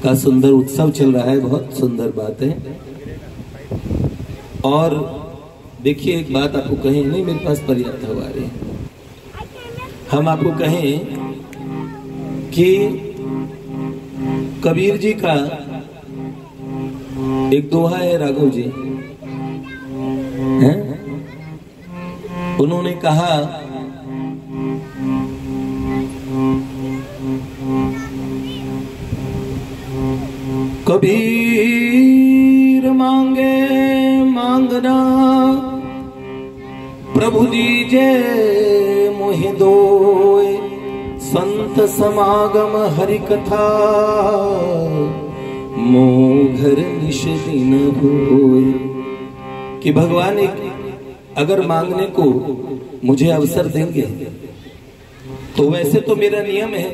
का सुंदर उत्सव चल रहा है, बहुत सुंदर बात है। और देखिए एक बात आपको कहें, नहीं मेरे पास पर्याप्त हवा रही है, हम आपको कहें कि कबीर जी का एक दोहा है, राघव जी हैं, उन्होंने कहा कबीर मांगे मांगना प्रभु दीजे मोहि दोय, संत समागम हरि कथा मोघर निश दिन होय। कि भगवान एक अगर मांगने को मुझे अवसर देंगे तो वैसे तो मेरा नियम है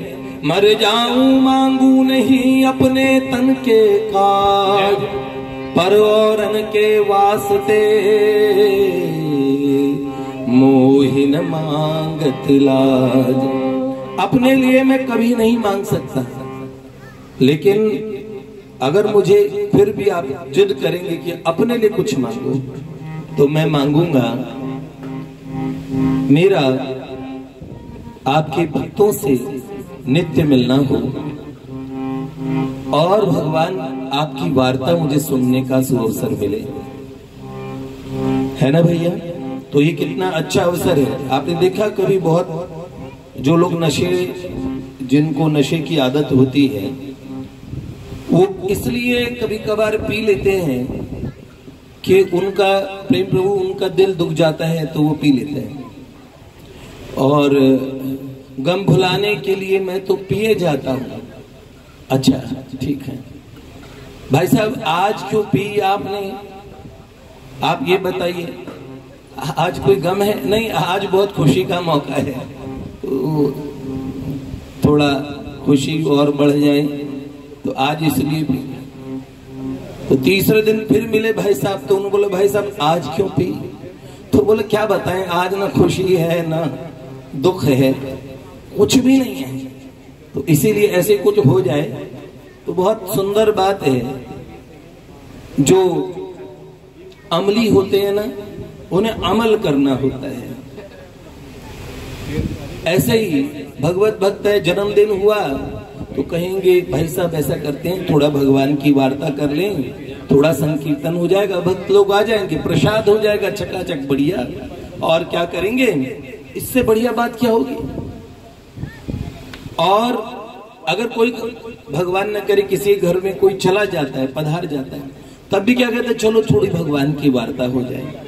मर जाऊं मांगू नहीं अपने तन के काज, पर औरन के वास्ते मोहि न मांगत लाज। अपने लिए मैं कभी नहीं मांग सकता, लेकिन अगर मुझे फिर भी आप जिद करेंगे कि अपने लिए कुछ मांगो तो मैं मांगूंगा मेरा आपके भक्तों से नित्य मिलना हो और भगवान आपकी वार्ता मुझे सुनने का सुअवसर मिले, है ना भैया। तो ये कितना अच्छा अवसर है। आपने देखा कभी बहुत जो लोग जिनको नशे की आदत होती है वो इसलिए कभी कभार पी लेते हैं कि उनका प्रेम प्रभु उनका दिल दुख जाता है तो वो पी लेते हैं, और गम भुलाने के लिए मैं तो पिए जाता हूं। अच्छा ठीक है भाई साहब, आज क्यों पी आपने, आप ये बताइए। आज कोई गम है? नहीं, आज बहुत खुशी का मौका है, तो थोड़ा खुशी और बढ़ जाए तो आज इसलिए पी। तो तीसरे दिन फिर मिले भाई साहब, तो उन्होंने बोला भाई साहब आज क्यों पी? तो बोले क्या बताएं, आज ना खुशी है ना दुख है, कुछ भी नहीं है। तो इसीलिए ऐसे कुछ हो जाए तो बहुत सुंदर बात है। जो अमली होते हैं ना उन्हें अमल करना होता है। ऐसे ही भगवत भक्त है, जन्मदिन हुआ तो कहेंगे भाई साहब ऐसा करते हैं थोड़ा भगवान की वार्ता कर लें, थोड़ा संकीर्तन हो जाएगा, भक्त लोग आ जाएंगे, प्रसाद हो जाएगा, चकाचक बढ़िया। और क्या करेंगे, इससे बढ़िया बात क्या होगी। और अगर कोई भगवान न करे किसी घर में कोई चला जाता है, पधार जाता है, तब भी क्या कहते हैं चलो थोड़ी भगवान की वार्ता हो जाए।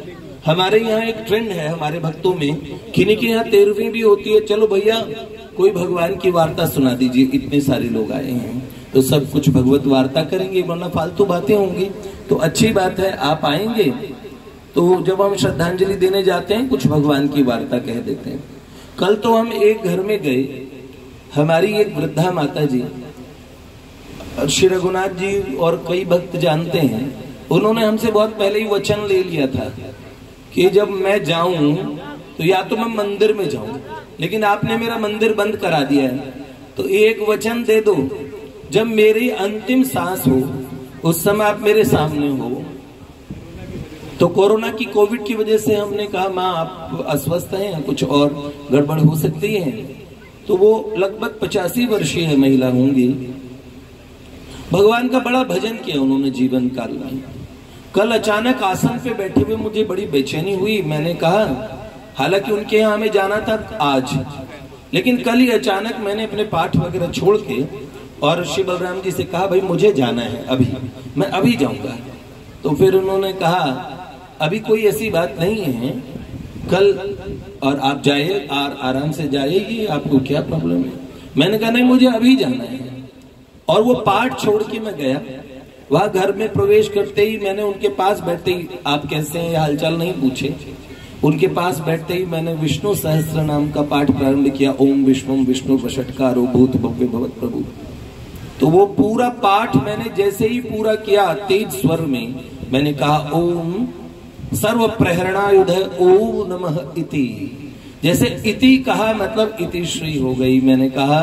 हमारे यहाँ एक ट्रेंड है हमारे भक्तों में, किन्हीं के यहाँ 13वीं भी होती है, चलो भैया कोई भगवान की वार्ता सुना दीजिए, इतने सारे लोग आए हैं तो सब कुछ भगवत वार्ता करेंगे, वरना फालतू बातें होंगी। तो अच्छी बात है आप आएंगे तो जब हम श्रद्धांजलि देने जाते हैं कुछ भगवान की वार्ता कह देते हैं। कल तो हम एक घर में गए, हमारी एक वृद्धा माता जी, श्री रघुनाथ जी और कई भक्त जानते हैं, उन्होंने हमसे बहुत पहले ही वचन ले लिया था कि जब मैं जाऊं तो या तो मैं मंदिर में जाऊं, लेकिन आपने मेरा मंदिर बंद करा दिया है, तो एक वचन दे दो जब मेरी अंतिम सांस हो उस समय आप मेरे सामने हो। तो कोरोना की कोविड की वजह से हमने कहा माँ आप अस्वस्थ हैं, कुछ और गड़बड़ हो सकती है। तो वो लगभग 85 वर्षीय महिला होंगी, भगवान का बड़ा भजन किया उन्होंने जीवन काल में। कल अचानक आसन पे बैठे हुए मुझे बड़ी बेचैनी हुई, मैंने कहा, हालांकि उनके यहाँ हमें जाना था आज, लेकिन कल ही अचानक मैंने अपने पाठ वगैरह छोड़ के और श्री बलराम जी से कहा भाई मुझे जाना है, अभी मैं अभी जाऊंगा। तो फिर उन्होंने कहा अभी कोई ऐसी बात नहीं है, कल और आप जाइए, आराम से जाइएगी, आपको क्या प्रॉब्लम है। मैंने कहा नहीं मुझे अभी जाना है, और वो पाठ छोड़ के मैं गया। वहां घर में प्रवेश करते ही मैंने उनके पास बैठते ही, आप कैसे हैं हालचाल नहीं पूछे, उनके पास बैठते ही मैंने विष्णु सहस्त्र नाम का पाठ प्रारंभ किया। ओम विष्णु विष्णु वषट्कारो भूत भव्य भवत प्रभु। तो वो पूरा पाठ मैंने जैसे ही पूरा किया, तेज स्वर में मैंने कहा ओम सर्व प्रहरणायुध ओम नमः इति जैसे इति कहा मतलब इति श्री हो गई। मैंने कहा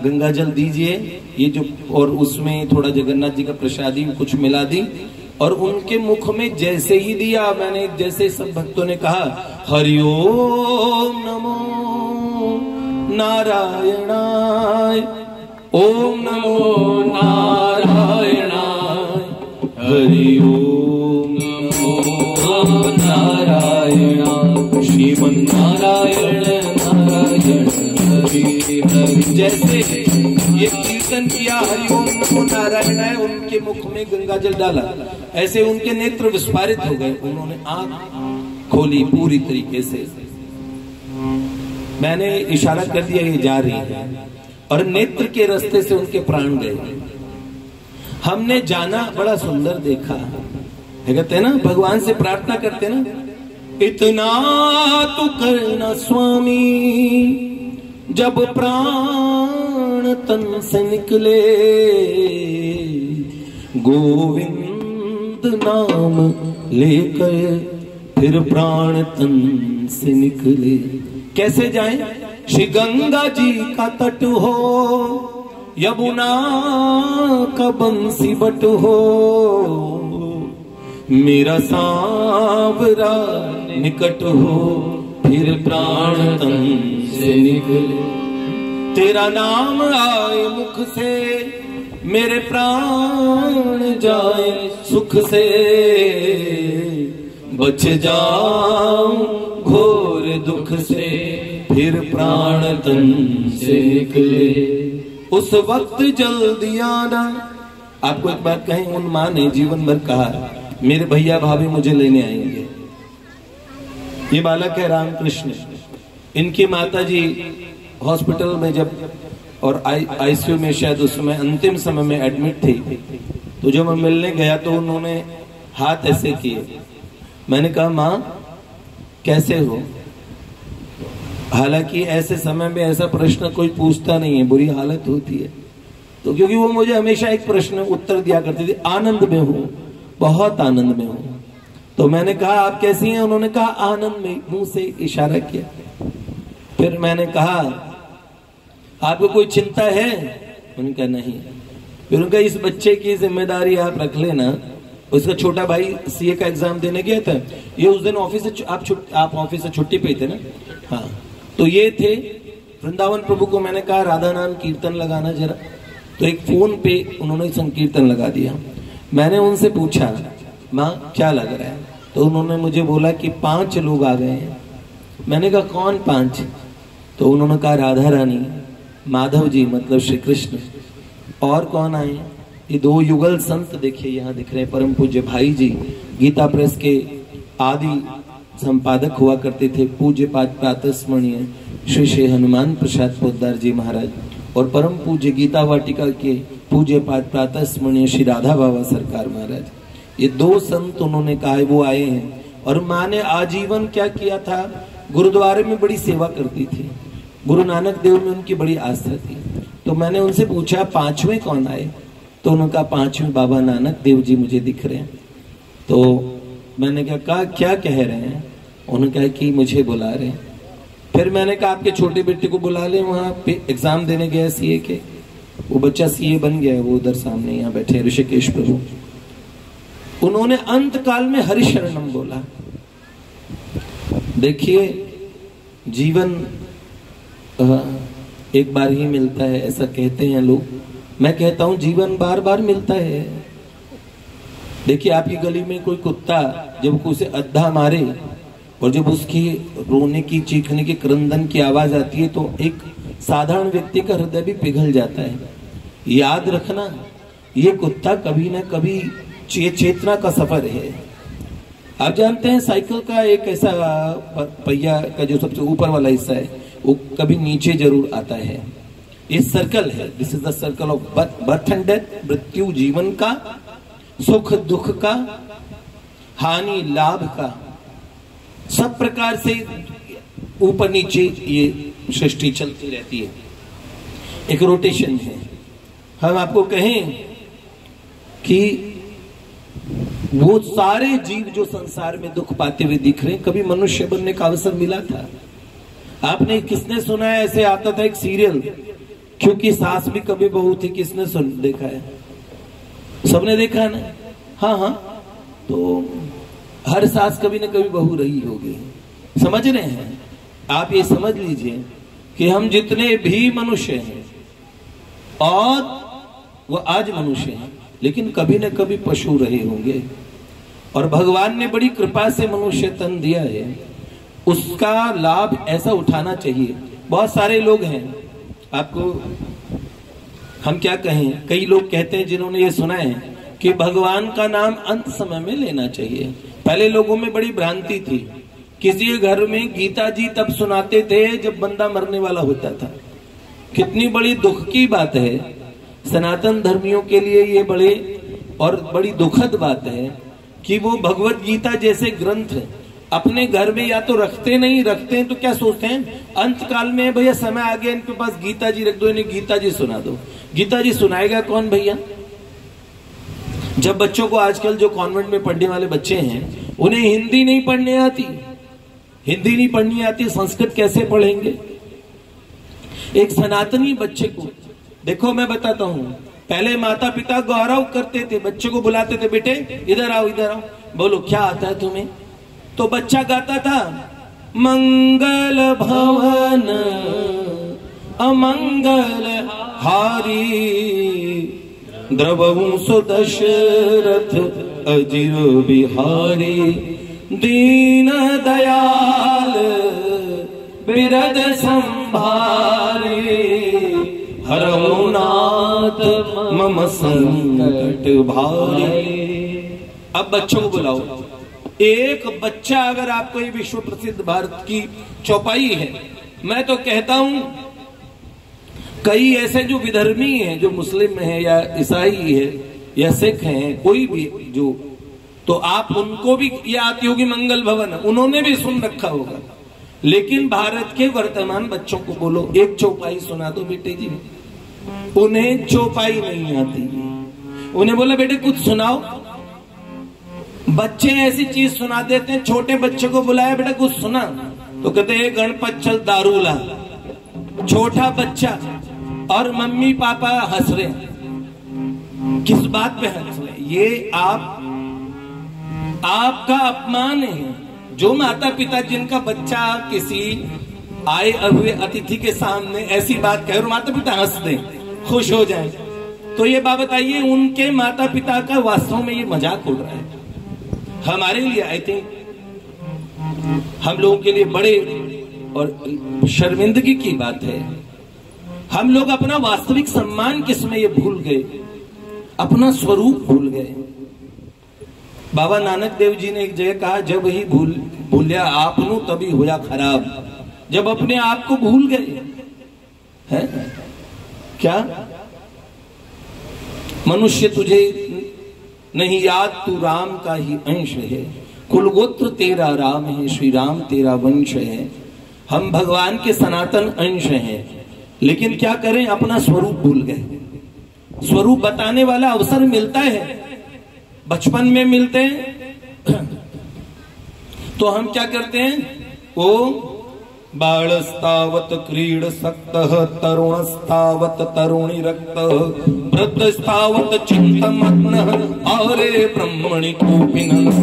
गंगा जल दीजिए, ये जो, और उसमें थोड़ा जगन्नाथ जी का प्रसादी कुछ मिला दी, और उनके मुख में जैसे ही दिया मैंने, जैसे सब भक्तों ने कहा हरिओम नमो नारायणाय, ओम नमो नारायणाय, हरिओम नमो नारायणाय, श्रीमन्नारायण नारायण हरि हरि। जैसे ये कीर्तन किया हरिओम नमो नारायण है, उनके मुख में गंगा जल डाला, ऐसे उनके नेत्र विस्फारित हो गए, उन्होंने आंख खोली पूरी तरीके से। मैंने इशारा कर दिया ये जा रही है, और नेत्र के रास्ते से उनके प्राण गए। हमने जाना, बड़ा सुंदर देखा, कहते हैं ना भगवान से प्रार्थना करते ना, इतना तू करना स्वामी जब प्राण तन से निकले, गोविंद नाम लेकर फिर प्राण तन से निकले। कैसे जाएं? श्री गंगा जी का तट हो, यमुना का बंसी बट हो, मेरा सांवरा निकट हो, फिर प्राण तन से निकले। तेरा नाम आए मुख से, मेरे प्राण जाए सुख से, बच जाऊं घोर दुख से, फिर प्राण तन से निकले। उस वक्त जल्दी आना। आपको एक बात कहें, उन माँ ने जीवन भर कहा मेरे भैया भाभी मुझे लेने आएंगे। ये बालक है रामकृष्ण, इनकी माता जी हॉस्पिटल में जब, और आईसीयू में शायद उस समय अंतिम समय में एडमिट थी, तो जब मैं मिलने गया तो उन्होंने हाथ ऐसे किए। मैंने कहा माँ कैसे हो? हालांकि ऐसे समय में ऐसा प्रश्न कोई पूछता नहीं है, बुरी हालत होती है, तो क्योंकि वो मुझे हमेशा एक प्रश्न उत्तर दिया करती थी, आनंद में हूँ, बहुत आनंद में हूँ। तो मैंने कहा आप कैसी हैं? उन्होंने कहा आनंद में, मुंह से इशारा किया। फिर मैंने कहा आपको कोई चिंता है? उनका नहीं। फिर उनका इस बच्चे की जिम्मेदारी आप रख लेना। उसका छोटा भाई सीए का एग्जाम देने गया था, ये उस दिन ऑफिस से आप ऑफिस से छुट्टी पे थे ना? हाँ, तो ये थे वृंदावन प्रभु को मैंने कहा राधा नाम कीर्तन लगाना जरा, तो एक फोन पे उन्होंने संकीर्तन लगा दिया। मैंने उनसे पूछा माँ क्या लग रहा है? तो उन्होंने मुझे बोला कि 5 लोग आ गए हैं। मैंने कहा कौन 5? तो उन्होंने कहा राधा रानी, माधव जी मतलब श्री कृष्ण, और कौन आए? ये 2 युगल संत देखिए यहाँ दिख रहे हैं, परम पूज्य भाई जी, गीता प्रेस के आदि संपादक हुआ करते थे, पूज्य प्रातः स्मरणीय श्री श्री हनुमान प्रसाद पोद्दार जी महाराज, और परम पूज्य गीता वाटिका के पूज्य प्रातः स्मरणीय श्री राधा बाबा सरकार महाराज। ये 2 संत उन्होंने कहा है वो आए हैं। और माँ ने आजीवन क्या किया था, गुरुद्वारे में बड़ी सेवा करती थी, गुरु नानक देव में उनकी बड़ी आस्था थी। तो मैंने उनसे पूछा 5वें कौन आए? तो उन्होंने कहा 5वें बाबा नानक देव जी मुझे दिख रहे हैं। तो मैंने कहा क्या कह रहे हैं? उन्होंने कहा कि मुझे बुला रहे हैं। फिर मैंने कहा आपके छोटे बेटे को बुला ले, वहां पे एग्जाम देने गया सीए के, वो बच्चा सीए बन गया, वो उधर सामने यहाँ बैठे ऋषिकेश प्रभु। उन्होंने अंत काल में हरिशरणम बोला। देखिए जीवन एक बार ही मिलता है ऐसा कहते हैं लोग, मैं कहता हूं जीवन बार बार मिलता है। देखिए आपकी गली में कोई कुत्ता जब उसे अद्धा मारे और जब उसकी रोने की चीखने की क्रंदन की आवाज आती है तो एक साधारण व्यक्ति का हृदय भी पिघल जाता है। याद रखना ये कुत्ता कभी ना कभी चेतना का सफर है। आप जानते हैं साइकिल का एक ऐसा पहिया का जो सबसे ऊपर वाला हिस्सा है वो कभी नीचे जरूर आता है। ये सर्कल है, this is the circle of birth and death, मृत्यु जीवन का, सुख दुख का, हानि लाभ का, सब प्रकार से ऊपर नीचे ये सृष्टि चलती रहती है, एक रोटेशन है। हम आपको कहें कि वो सारे जीव जो संसार में दुख पाते हुए दिख रहे हैं, कभी मनुष्य बनने का अवसर मिला था? आपने किसने सुना है, ऐसे आता था एक सीरियल, क्योंकि सास भी कभी बहू थी, किसने सुन देखा है? सबने देखा है ना? हाँ हाँ, तो हर सास कभी न कभी बहू रही होगी। समझ रहे हैं आप? ये समझ लीजिए कि हम जितने भी मनुष्य हैं, और वो आज मनुष्य हैं, लेकिन कभी न कभी पशु रहे होंगे, और भगवान ने बड़ी कृपा से मनुष्य तन दिया है, उसका लाभ ऐसा उठाना चाहिए। बहुत सारे लोग हैं, आपको हम क्या कहें, कई लोग कहते हैं जिन्होंने ये सुना है कि भगवान का नाम अंत समय में लेना चाहिए। पहले लोगों में बड़ी भ्रांति थी, किसी घर में गीता जी तब सुनाते थे जब बंदा मरने वाला होता था। कितनी बड़ी दुख की बात है, सनातन धर्मियों के लिए ये बड़े और बड़ी दुखद बात है कि वो भगवत गीता जैसे ग्रंथ अपने घर में या तो रखते नहीं, रखते हैं तो क्या सोचते हैं अंत काल में भैया समय आ गया, इनके पास गीता जी रख दो, इन्हें गीता जी सुना दो। गीता जी सुनाएगा कौन भैया? जब बच्चों को, आजकल जो कॉन्वेंट में पढ़ने वाले बच्चे हैं, उन्हें हिंदी नहीं पढ़ने आती, हिंदी नहीं पढ़नी आती, संस्कृत कैसे पढ़ेंगे? एक सनातनी बच्चे को देखो, मैं बताता हूं, पहले माता पिता गौरव करते थे, बच्चे को बुलाते थे, बेटे इधर आओ इधर आओ, बोलो क्या आता है तुम्हें? तो बच्चा गाता था, मंगल भवन अमंगल हारी, द्रवहु सुदशरथ अजिर बिहारी, दीन दयाल बिरद संभारे, हरहु नाथ मम संकट भारे। अब बच्चों को बुलाओ। एक बच्चा, अगर आपको ये विश्व प्रसिद्ध भारत की चौपाई है, मैं तो कहता हूं कई ऐसे जो विधर्मी हैं, जो मुस्लिम है या ईसाई है या सिख हैं, कोई भी जो, तो आप उनको भी ये आती होगी मंगल भवन, उन्होंने भी सुन रखा होगा। लेकिन भारत के वर्तमान बच्चों को बोलो एक चौपाई सुना दो बेटे जी, उन्हें चौपाई नहीं आती। उन्हें बोला बेटे कुछ सुनाओ, बच्चे ऐसी चीज सुना देते हैं। छोटे बच्चे को बुलाया, बेटा कुछ सुना, तो कहते हैं गणपत चल दारू ला। छोटा बच्चा, और मम्मी पापा हंस रहे। किस बात पे हंस रहे? ये आपका अपमान है। जो माता पिता जिनका बच्चा किसी आए हुए अतिथि के सामने ऐसी बात कहे और माता पिता हंस दें, खुश हो जाए, तो ये बात बताइए उनके माता पिता का वास्तव में ये मजाक उड़ रहा है। हमारे लिए आई थिंक हम लोगों के लिए बड़े और शर्मिंदगी की बात है, हम लोग अपना वास्तविक सम्मान किसमें ये भूल गए, अपना स्वरूप भूल गए। बाबा नानक देव जी ने एक जगह कहा, जब ही भूलिया आपनू तभी होया खराब। जब अपने आप को भूल गए हैं क्या? मनुष्य तुझे नहीं याद, तू राम का ही अंश है, कुलगोत्र तेरा राम है, श्री राम तेरा वंश है। हम भगवान के सनातन अंश हैं, लेकिन क्या करें, अपना स्वरूप भूल गए। स्वरूप बताने वाला अवसर मिलता है, बचपन में मिलते हैं, तो हम क्या करते हैं, वो बालस्तावत क्रीड सक्तः, तरुणस्तावत तरुणी रक्तः, वृद्धस्तावत चित्तमग्नः, औरे ब्रह्मणि कूपिनः,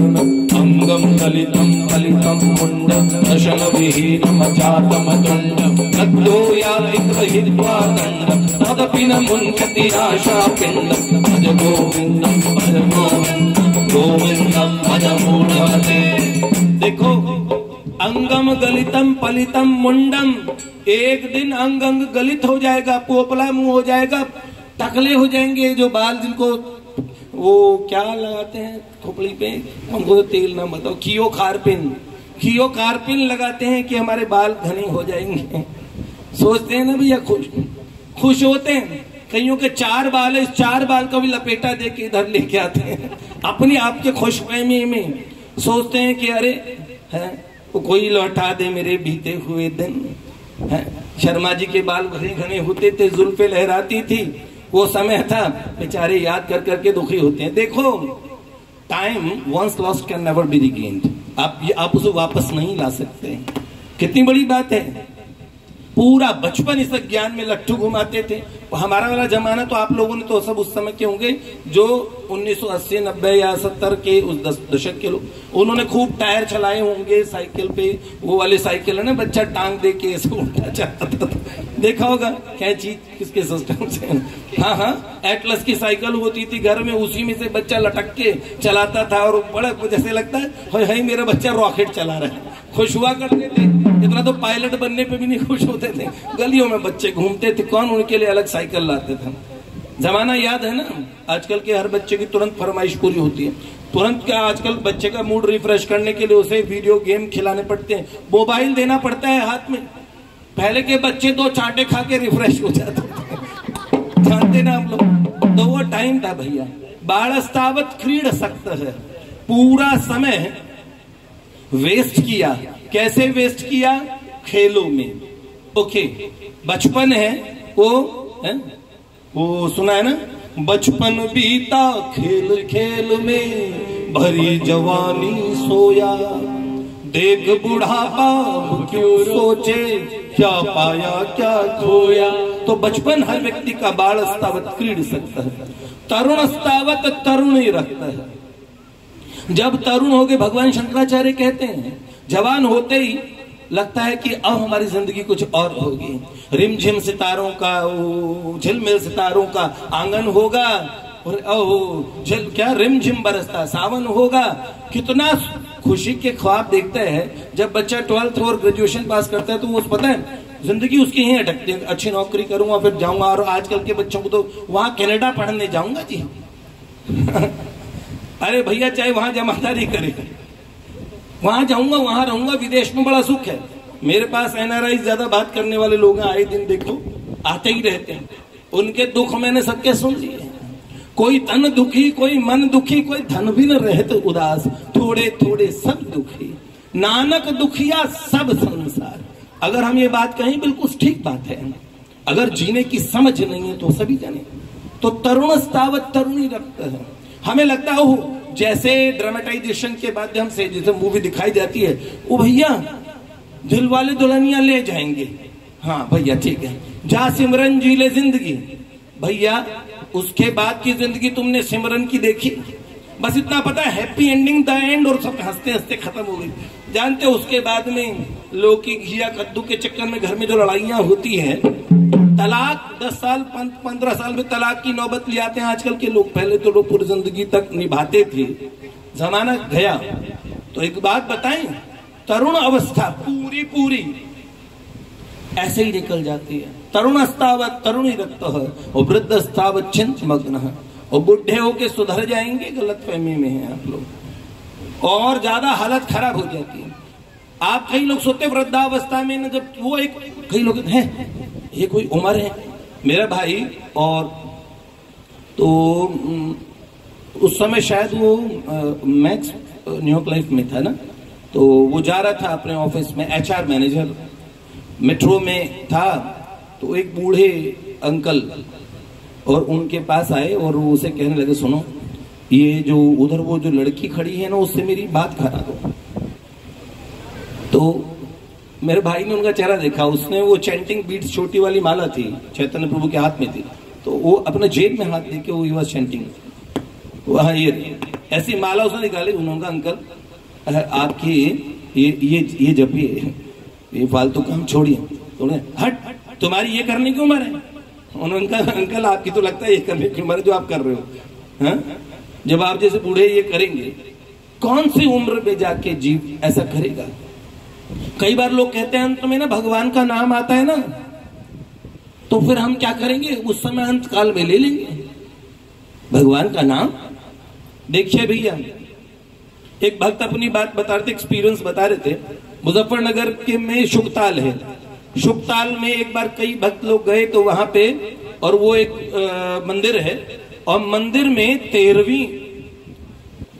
अंगम दलितं फलितं मुंडं, दशन विहीनं जातं तुंडं, तद्दो याति गृहीत्वा दण्डं, तदपि न मुञ्चति आशा पिण्डं, भज गोविन्दं भज गोविन्दं, गोविन्दं भज मूढमते। देखो, अंगम गलितम पलितम मुंडम, एक दिन अंग अंग गलित हो जाएगा, पोपला मुंह हो जाएगा, टकले हो जाएंगे। जो बाल जिनको वो क्या लगाते हैं खोपड़ी पे, हमको तो तेल ना बताओ, खियो खारपिन लगाते हैं कि हमारे बाल घने हो जाएंगे। सोचते हैं ना भैया, खुश होते हैं। कईयों के 4 बाल है, इस 4 बाल का भी लपेटा दे के इधर लेके आते हैं। अपनी आपके खुशफहमी में सोचते हैं कि अरे है कोई लौटा दे मेरे बीते हुए दिन। शर्मा जी के बाल घने घने होते थे, जुल्फे लहराती थी, वो समय था, बेचारे याद कर करके दुखी होते हैं। देखो, time once lost can never be regained. आप उसे वापस नहीं ला सकते। कितनी बड़ी बात है। पूरा बचपन इस ज्ञान में लट्ठू घुमाते थे। हमारा वाला जमाना तो आप लोगों ने तो सब उस समय के होंगे जो 1980, 90 या 70 के उस दशक के लोग, उन्होंने खूब टायर चलाए होंगे साइकिल पे। वो वाले साइकिल है ना, बच्चा टांग दे के ऐसे उल्टा चलाता था, देखा होगा क्या चीज किसके सिस्टम से। हाँ हाँ, एटलस की साइकिल होती थी घर में, उसी में से बच्चा लटक के चलाता था और बड़ा जैसे लगता है मेरा बच्चा रॉकेट चला रहा है। खुश हुआ करते थे, इतना तो पायलट बनने पे भी नहीं खुश होते थे। गलियों में बच्चे घूमते थे, कौन उनके लिए अलग साइकिल लाते थे। जमाना याद है ना। आजकल के हर बच्चे की तुरंत फरमाइश पूरी होती है। तुरंत क्या, आजकल बच्चे का मूड रिफ्रेश करने के लिए उसे वीडियो गेम खिलाने पड़ते हैं, मोबाइल देना पड़ता है हाथ में। पहले के बच्चे 2 चांटे खा के रिफ्रेश हो जाते थे, जानते ना आप लोग। तो वो टाइम था भैया। बालस्तावत क्रीड सक्त है, पूरा समय वेस्ट किया। कैसे वेस्ट किया? खेलों में। ओके, बचपन है वो सुना है ना, बचपन बीता खेल खेल में, भरी जवानी सोया, देख बुढ़ापा क्यों सोचे, क्या पाया क्या खोया। तो बचपन हर व्यक्ति का बालस्तावत क्रीड सकता है, तरुणस्तावत तरुण ही रखता है। जब तरुण हो गए, भगवान शंकराचार्य कहते हैं, जवान होते ही लगता है कि अब हमारी जिंदगी कुछ और होगी। रिमझिम सितारों का, झिलमिल सितारों का आंगन होगा, और क्या रिमझिम बरसता सावन होगा। कितना खुशी के ख्वाब देखते हैं जब बच्चा 12th और ग्रेजुएशन पास करता है, तो वो पता है जिंदगी उसकी यहीं अटकती है। अच्छी नौकरी करूंगा फिर जाऊंगा, और आजकल के बच्चों को तो वहां कनाडा पढ़ने जाऊंगा जी। अरे भैया, चाहे वहां जमादारी करे, वहां जाऊंगा, वहां रहूंगा, विदेश में बड़ा सुख है। मेरे पास NRI ज्यादा बात करने वाले लोग आए दिन देखो आते ही रहते हैं। उनके दुख मैंने सबके सुन लिए। कोई तन दुखी, कोई मन दुखी, कोई धन भी न रहते उदास, थोड़े थोड़े सब दुखी, नानक दुखिया सब संसार। अगर हम ये बात कहें, बिल्कुल ठीक बात है। अगर जीने की समझ नहीं है तो सभी जाने। तो तरुणस्तावत तरुणी रखता है। हमें लगता है जैसे ड्रामेटाइजेशन के माध्यम से जैसे मूवी दिखाई जाती है, वो भैया दिल वाले दुल्हनिया ले जाएंगे। हाँ भैया ठीक है, जा सिमरन जी ले जिंदगी। भैया उसके बाद की जिंदगी तुमने सिमरन की देखी? बस इतना पता है, हैप्पी एंडिंग द एंड, और सब हंसते हंसते खत्म हो गई। जानते हो उसके बाद में लोग की घिया कद्दू के चक्कर में घर में जो लड़ाइयां होती हैं, तलाक 10 साल 15 साल में तलाक की नौबत ले आते हैं आजकल के लोग। पहले तो लोग पूरी जिंदगी तक निभाते थे, जमाना गया। तो एक बात बताएं, तरुण अवस्था पूरी ऐसे ही निकल जाती है। तरुणावस्थावत तरुण ही रखता है, और वृद्धावस्थावत चिंत मग्न है। और बुढ़े होके सुधर जाएंगे, गलतफहमी में है आप लोग, और ज्यादा हालत खराब हो जाती है। आप कई लोग सोते वृद्धावस्था में न, जब वो एक कई लोग हैं ये कोई उम्र है। मेरा भाई और तो उस समय शायद वो मैक्स न्यूयॉर्क लाइफ में था ना, तो वो जा रहा था अपने ऑफिस में, HR मैनेजर, मेट्रो में था। तो एक बूढ़े अंकल और उनके पास आए और वो उसे कहने लगे, सुनो ये जो उधर वो जो लड़की खड़ी है ना, उससे मेरी बात करा दो। तो मेरे भाई ने उनका चेहरा देखा, उसने वो चैंटिंग बीट्स छोटी वाली माला थी, चैतन्य प्रभु के हाथ में थी, तो वो अपने जेब में हाथ देके वो वाज चैंटिंग, वहाँ ये ऐसी माला उसने निकाली। उन्होंने कहा, अंकल आपकी ये जपिए, ये फालतू काम छोड़िए। तो हट, तुम्हारी ये करने की उम्र है? उन्होंने कहा, अंकल आपकी तो लगता है ये करने की उम्र जो आप कर रहे हो। हाँ, जब आप जैसे बूढ़े ये करेंगे, कौन सी उम्र में जाके जीव ऐसा करेगा? कई बार लोग कहते हैं अंत में ना भगवान का नाम आता है ना, तो फिर हम क्या करेंगे? उस समय अंत काल में ले लेंगे भगवान का नाम। देखिए भैया, एक भक्त अपनी बात बता रहे थे, एक्सपीरियंस बता रहे थे। मुजफ्फरनगर के में शुकताल है, शुकताल में एक बार कई भक्त लोग गए तो वहां पे, और वो एक मंदिर है, और मंदिर में 13वीं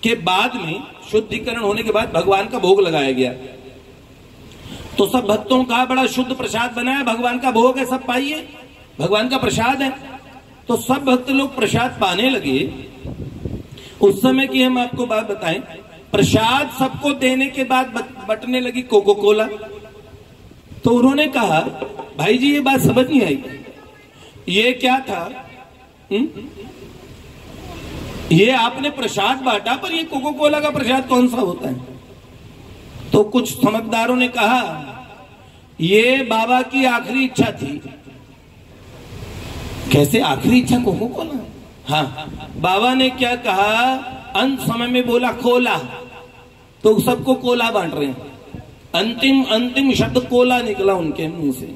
के बाद में शुद्धिकरण होने के बाद भगवान का भोग लगाया गया। तो सब भक्तों का बड़ा शुद्ध प्रसाद बनाया, भगवान का भोग है, सब पाइए, भगवान का प्रसाद है। तो सब भक्त लोग प्रसाद पाने लगे। उस समय की हम आपको बात बताएं, प्रसाद सबको देने के बाद बटने लगी कोको कोला। तो उन्होंने कहा भाई जी ये बात समझ नहीं आई, ये क्या था? ये आपने प्रसाद बांटा, पर ये कोको कोला का प्रसाद कौन सा होता है? तो कुछ समझदारों ने कहा ये बाबा की आखिरी इच्छा थी। कैसे आखिरी इच्छा कोको कोला? हाँ, बाबा ने क्या कहा, अंत समय में बोला कोला, तो सबको कोला बांट रहे हैं। अंतिम शब्द कोला निकला उनके मुंह से।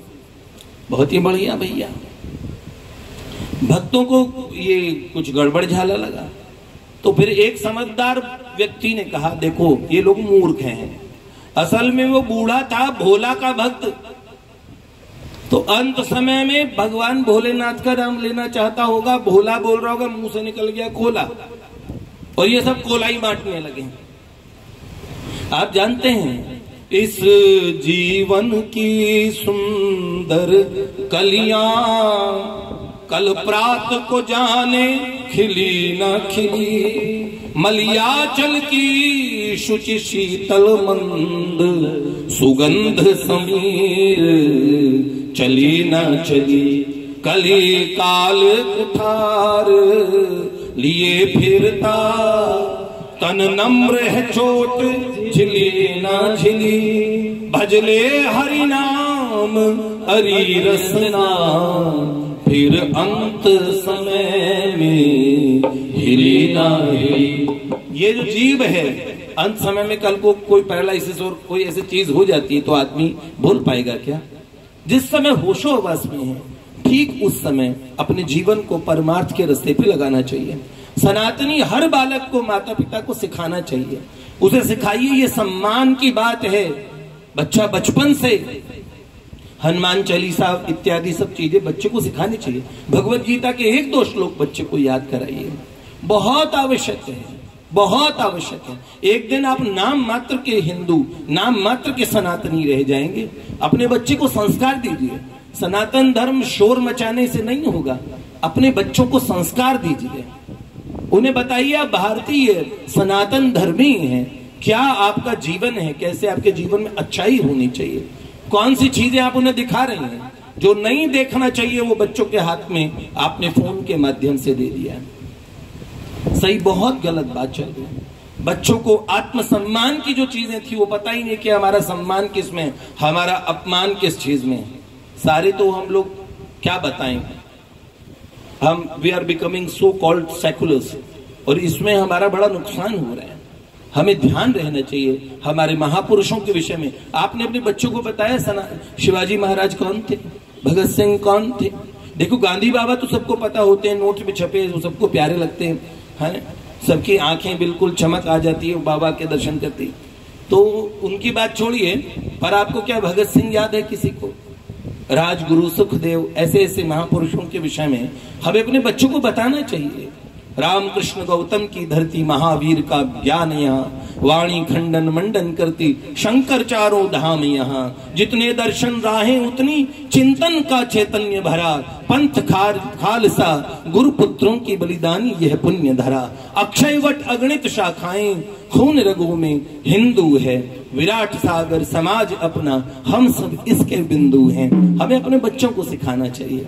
बहुत ही बढ़िया भैया। भक्तों को ये कुछ गड़बड़ झाला लगा, तो फिर एक समझदार व्यक्ति ने कहा देखो ये लोग मूर्ख हैं, असल में वो बूढ़ा था भोला का भक्त, तो अंत समय में भगवान भोलेनाथ का नाम लेना चाहता होगा, भोला बोल रहा होगा, मुंह से निकल गया कोला, और ये सब कोला ही बांटने लगे। आप जानते हैं इस जीवन की सुंदर कलियां कल प्रात को जाने खिली न खिली, मलियाचल की शुचि शीतल मंद सुगंध समीर चली न चली, कली काल कुठार लिए फिरता, तन नम्र है चोट झिली ना झिली, भजले हरि नाम हरि रसना, फिर अंत समय में हिली ना हिली। ये जो जीव है अंत समय में कल को कोई पैरालिसिस और कोई ऐसी चीज हो जाती है तो आदमी बोल पाएगा क्या? जिस समय होशोहवास में है ठीक उस समय अपने जीवन को परमार्थ के रास्ते पे लगाना चाहिए। सनातनी हर बालक को माता पिता को सिखाना चाहिए, उसे सिखाइए ये सम्मान की बात है। बच्चा बचपन से हनुमान चालीसा इत्यादि सब चीजें बच्चे को सिखानी चाहिए। भगवत गीता के 1-2 श्लोक बच्चे को याद कराइए, बहुत आवश्यक है, बहुत आवश्यक है। एक दिन आप नाम मात्र के हिंदू, नाम मात्र के सनातनी रह जाएंगे। अपने बच्चे को संस्कार दीजिए। सनातन धर्म शोर मचाने से नहीं होगा, अपने बच्चों को संस्कार दीजिए। उन्हें बताइए आप भारतीय सनातन धर्मी हैं, क्या आपका जीवन है, कैसे आपके जीवन में अच्छाई होनी चाहिए, कौन सी चीजें आप उन्हें दिखा रहे हैं। जो नहीं देखना चाहिए वो बच्चों के हाथ में आपने फोन के माध्यम से दे दिया है। सही बहुत गलत बात चल रही है। बच्चों को आत्मसम्मान की जो चीजें थी वो पता ही नहीं कि हमारा सम्मान किस में, हमारा अपमान किस चीज में। सारे तो हम लोग क्या बताएं, हम we are becoming so called seculars, और इसमें हमारा बड़ा नुकसान हो रहा है। हमें ध्यान रहना चाहिए हमारे महापुरुषों के विषय में। आपने अपने बच्चों को बताया शिवाजी महाराज कौन थे, भगत सिंह कौन थे। देखो गांधी बाबा तो सबको पता होते हैं, नोट में छपे, वो सबको प्यारे लगते हैं, सबकी आंखें बिल्कुल चमक आ जाती है बाबा के दर्शन करती, तो उनकी बात छोड़िए। पर आपको क्या भगत सिंह याद है किसी को? राजगुरु सुखदेव, ऐसे ऐसे महापुरुषों के विषय में हमें अपने बच्चों को बताना चाहिए। रामकृष्ण गौतम की धरती, महावीर का ज्ञान यहाँ, वाणी खंडन मंडन करती, शंकर चारों धाम यहाँ, जितने दर्शन राहें उतनी चिंतन का चैतन्य भरा, पंथ खालसा गुरुपुत्रों की बलिदानी यह पुण्य धरा, अक्षयवट अगणित शाखाएं खून रगों में हिंदू है, विराट सागर समाज अपना हम सब इसके बिंदु हैं। हमें अपने बच्चों को सिखाना चाहिए,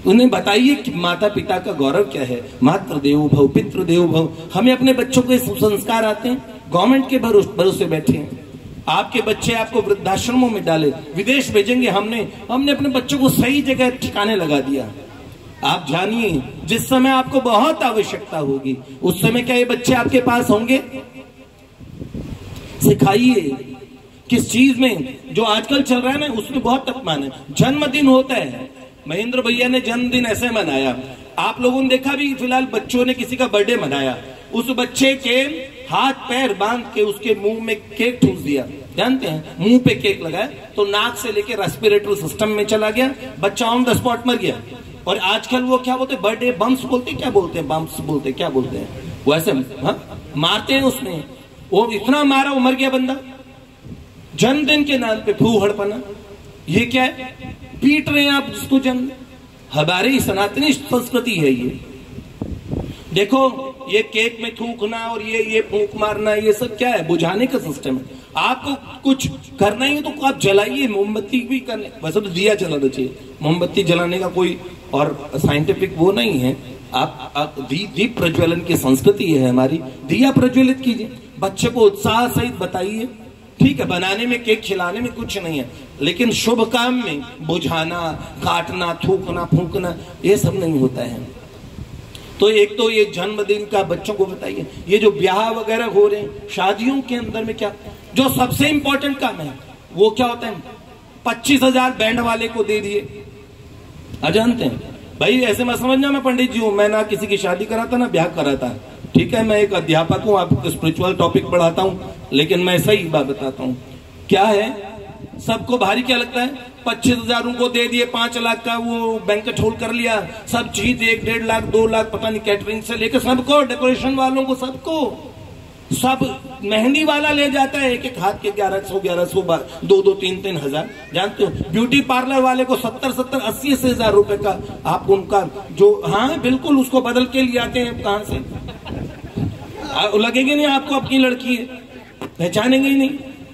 उन्हें बताइए कि माता पिता का गौरव क्या है। मातृ देवो भव, पितृ देवो भव। हमें अपने बच्चों को संस्कार आते हैं, गवर्नमेंट के भरोसे बैठे हैं। आपके बच्चे आपको वृद्धाश्रमों में डाले, विदेश भेजेंगे, हमने अपने बच्चों को सही जगह ठिकाने लगा दिया। आप जानिए जिस समय आपको बहुत आवश्यकता होगी उस समय क्या ये बच्चे आपके पास होंगे? सिखाइए किस चीज में, जो आजकल चल रहा है ना उसमें बहुत अपमान है। जन्मदिन होता है, महेंद्र भैया ने जन्मदिन ऐसे मनाया, आप लोगों ने देखा भी, फिलहाल बच्चों ने किसी का बर्थडे मनाया, उस बच्चे के हाथ पैर बांध के उसके मुंह में केक ठूस दिया। जानते हैं, मुंह पे केक लगाया तो नाक से लेके रेस्पिरेटरी सिस्टम में चला गया, बच्चा ऑन द स्पॉट मर गया। और आजकल वो क्या बोलते, बर्थडे बम्स बोलते, क्या बोलते हैं, बम्स बोलते, क्या बोलते हैं, वैसे मारते हैं। उसने वो इतना मारा वो मर गया बंदा, जन्मदिन के नाम पे फूहड़पना। ये क्या है, पीट रहे हैं आप जिसको जन्म। हमारी सनातनी संस्कृति है ये। देखो ये केक में थूकना और ये फूंक मारना, ये सब क्या है? बुझाने का सिस्टम है। आपको कुछ करना ही है तो आप जलाइए, मोमबत्ती भी करने, वैसे तो दिया जलाना चाहिए, मोमबत्ती जलाने का कोई और साइंटिफिक वो नहीं है। आप दीप प्रज्वलन की संस्कृति है हमारी, दिया प्रज्वलित कीजिए, बच्चे को उत्साह सहित बताइए। ठीक है, बनाने में, केक खिलाने में कुछ नहीं है, लेकिन शुभ काम में बुझाना, काटना, थूकना, फूंकना, ये सब नहीं होता है। तो एक तो ये जन्मदिन का बच्चों को बताइए। ये जो ब्याह वगैरह हो रहे हैं, शादियों के अंदर में क्या जो सबसे इंपॉर्टेंट काम है वो क्या होता है? 25,000 बैंड वाले को दे दिए। अजानते हैं भाई, ऐसे मत समझना मैं पंडित जी हूं, मैं ना किसी की शादी कराता ना ब्याह कराता। ठीक है, मैं एक अध्यापक हूं, आपको स्पिरिचुअल टॉपिक पढ़ाता हूं, लेकिन मैं सही बात बताता हूं। क्या है, सबको भारी क्या लगता है? 25,000 उनको दे दिए, 5 लाख का वो बैंकेट होल्ड कर लिया, सब चीज 1-1.5 लाख 2 लाख, पता नहीं कैटरिंग से लेकर सबको, डेकोरेशन वालों को सबको, सब मेहंदी वाला ले जाता है एक हाथ के 1100 2 3 हजार। जानते हो, ब्यूटी पार्लर वाले को 70 80 से हजार रुपए का आप उनका जो, हाँ बिल्कुल, उसको बदल के ले आते हैं। कहां से लगेगी नहीं आपको अपनी लड़की है, पहचानेंगे ही नहीं,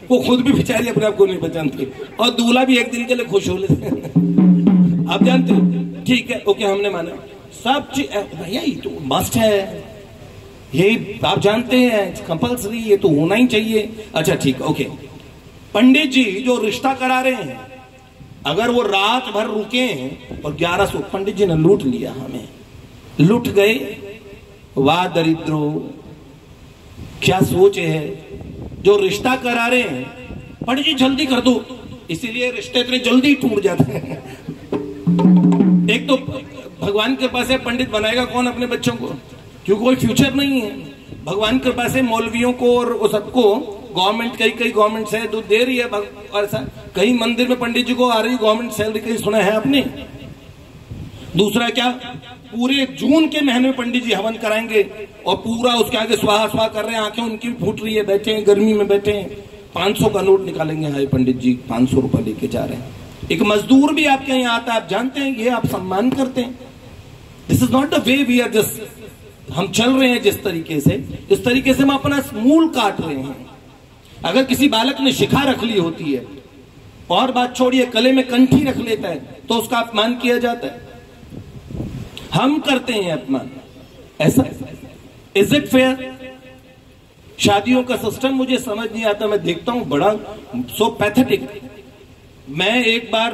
वो खुद भी बेचारी अपने आप को नहीं पहचानती, और दूल्हा भी एक दिन के लिए खुश हो लेते हैं। आप जानते हो, ठीक है, ओके, हमने माना सब चीज भैया, ये तो मस्ट है, यही आप जानते हैं, कंपल्सरी, ये तो होना ही चाहिए। अच्छा ठीक है, ओके। पंडित जी जो रिश्ता करा रहे हैं, अगर वो रात भर रुके हैं और 1100, पंडित जी ने लूट लिया, हमें लूट गए, वाह दरिद्रो, क्या सोच है। जो रिश्ता करा रहे हैं, पंडित जी जल्दी कर दो, इसीलिए रिश्ते इतने जल्दी टूट जाते हैं। एक तो भगवान के पास है, पंडित बनाएगा कौन अपने बच्चों को, क्योंकि कोई फ्यूचर नहीं है। भगवान के पास है मौलवियों को और सबको, गवर्नमेंट कई गवर्नमेंट है जो दे रही है, और ऐसा कई मंदिर में पंडित जी को आ रही गवर्नमेंट सैलरी, कहीं सुना है आपने? दूसरा क्या, पूरे जून के महीने में पंडित जी हवन कराएंगे और पूरा उसके आगे स्वाहा स्वाहा कर रहे हैं, आंखें उनकी भी फूट रही है, बैठे हैं गर्मी में, बैठे हैं, 500 का नोट निकालेंगे, हाय पंडित जी 500 रुपए लेके जा रहे हैं। एक मजदूर भी आपके यहाँ आता है, आप जानते हैं, ये आप सम्मान करते हैं। This is not the way we are just, हम चल रहे हैं जिस तरीके से, इस तरीके से हम अपना मूल काट रहे हैं। अगर किसी बालक ने शिखा रख ली होती है, और बात छोड़िए, गले में कंठी रख लेता है, तो उसका अपमान किया जाता है। हम करते हैं अपमान, ऐसा इज इट फेयर? शादियों का सिस्टम मुझे समझ नहीं आता, मैं देखता हूं बड़ा सो पैथेटिक। मैं एक बार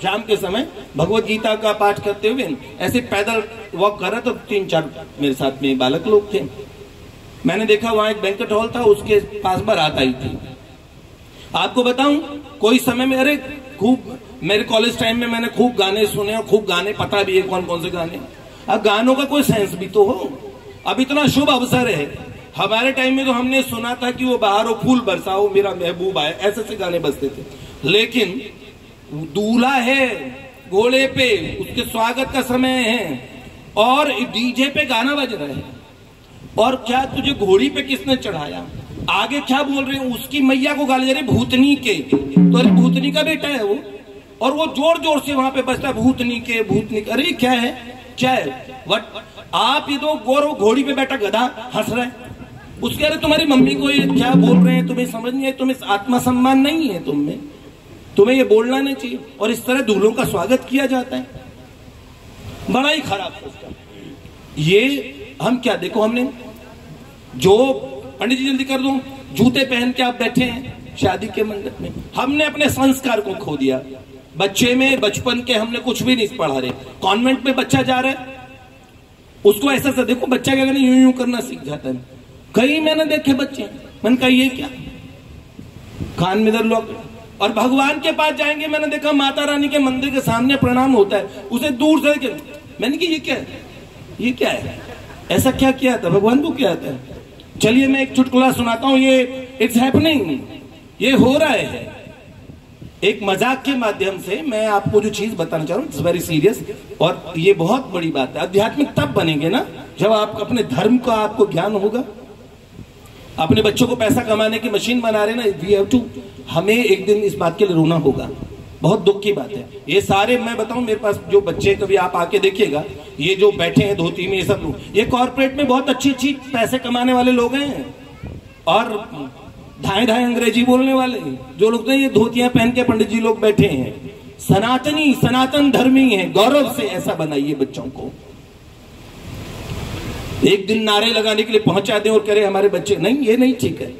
शाम के समय भगवत गीता का पाठ करते हुए ऐसे पैदल वॉक कर रहा था, 3-4 मेरे साथ में बालक लोग थे। मैंने देखा वहां एक बैंकेट हॉल था, उसके पास बारात आई थी। आपको बताऊं, कोई समय में, अरे खूब मेरे कॉलेज टाइम में मैंने खूब गाने सुने और खूब गाने पता भी है कौन कौन से गाने। अब गानों का कोई सेंस भी तो हो। अब इतना शुभ अवसर है, हमारे टाइम में तो हमने सुना था कि वो बाहर फूल बरसाओ मेरा महबूब आए, ऐसे से गाने बजते थे। लेकिन दूल्हा है घोड़े पे, उसके स्वागत का समय है और डीजे पे गाना बज रहा है, और क्या तुझे घोड़ी पे किसने चढ़ाया? आगे क्या बोल रहे हैं, उसकी मैया को गाली दे रहे भूतनी के, तो अरे भूतनी का बेटा है वो, और वो जोर जोर से वहां पे बजता है भूतनी के, भूतनी के। अरे क्या है, क्या है वट? आप ये तो गौरव घोड़ी पे बैठा गधा हंस रहा है, उसके अरे तुम्हारी मम्मी को ये क्या बोल रहे हैं, तुम्हें समझ नहीं है, तुम्हें आत्मसम्मान नहीं है, तुम्हें ये बोलना नहीं चाहिए। और इस तरह दूल्हों का स्वागत किया जाता है, बड़ा ही खराब सिस्टम। ये हम क्या, देखो हमने जो, पंडित जी जल्दी कर दो, जूते पहन के आप बैठे हैं शादी के मंडप में, हमने अपने संस्कार को खो दिया। बच्चे में बचपन के हमने कुछ भी नहीं पढ़ा रहे। कॉन्वेंट में बच्चा जा रहा है, उसको ऐसा सा देखो, बच्चा क्या करना, यूं यूं करना सीख जाता है। कई मैंने देखे बच्चे, मैंने कहा ये क्या, कान में इधर लोग। और भगवान के पास जाएंगे, मैंने देखा माता रानी के मंदिर के सामने प्रणाम होता है, उसे दूर से देखे, मैंने कहा ये क्या है, ये क्या है, ऐसा क्या किया था, भगवान को क्या आता है? चलिए मैं एक चुटकुला सुनाता हूं, ये इट्स हैपनिंग, ये हो रहा है। एक मजाक के माध्यम से मैं आपको जो चीज बताना चाह रहा हूँ, इट्स वेरी सीरियस, और ये बहुत बड़ी बात है। आध्यात्मिक तब बनेंगे ना जब आप अपने धर्म का आपको ज्ञान होगा। अपने बच्चों को पैसा कमाने की मशीन बना रहे ना, वी हैव टू, हमें एक दिन इस बात के लिए रोना होगा बहुत दुख की बात है। ये सारे मैं बताऊं, मेरे पास जो बच्चे, कभी आप आके देखिएगा, ये जो बैठे हैं धोती में, ये सब लोग, ये कॉर्पोरेट में बहुत अच्छी अच्छी पैसे कमाने वाले लोग हैं, और धाए धाए अंग्रेजी बोलने वाले जो लोग हैं, ये धोतियां पहन के पंडित जी लोग बैठे हैं। सनातनी, सनातन धर्मी है, गौरव से ऐसा बनाइए बच्चों को। एक दिन नारे लगाने के लिए पहुंचा दें और करे हमारे बच्चे, नहीं, ये नहीं ठीक है।